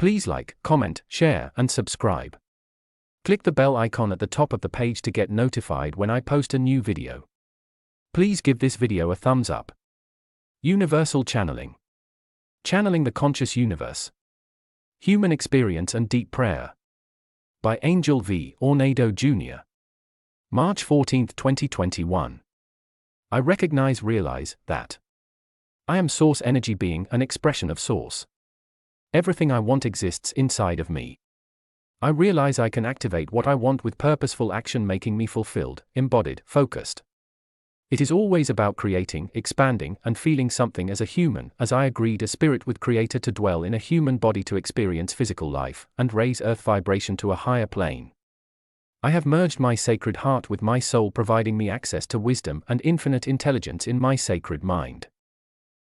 Please like, comment, share, and subscribe. Click the bell icon at the top of the page to get notified when I post a new video. Please give this video a thumbs up. Universal Channeling. Channeling the Conscious Universe. Human Experience and Deep Prayer. By Angel V. Ornedo Jr. March 14, 2021. I realize that I am Source Energy being an expression of Source. Everything I want exists inside of me. I realize I can activate what I want with purposeful action, making me fulfilled, embodied, focused. It is always about creating, expanding, and feeling something as a human, as I agreed a spirit with Creator to dwell in a human body to experience physical life, and raise earth vibration to a higher plane. I have merged my sacred heart with my soul, providing me access to wisdom and infinite intelligence in my sacred mind.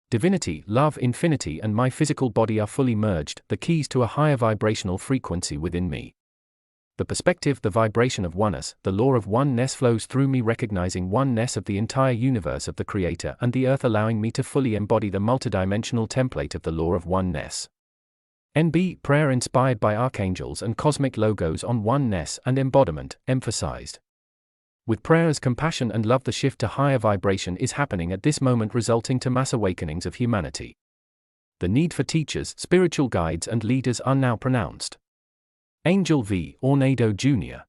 Divinity, love, infinity, and my physical body are fully merged, the keys to a higher vibrational frequency within me. The perspective, the vibration of oneness, the law of oneness flows through me, recognizing oneness of the entire universe, of the Creator and the earth, allowing me to fully embody the multidimensional template of the law of oneness. NB Prayer inspired by archangels and cosmic logos on oneness and embodiment, emphasized. With prayers, compassion, and love, the shift to higher vibration is happening at this moment, resulting to mass awakenings of humanity. The need for teachers, spiritual guides, and leaders are now pronounced. Angel V. Ornedo Jr.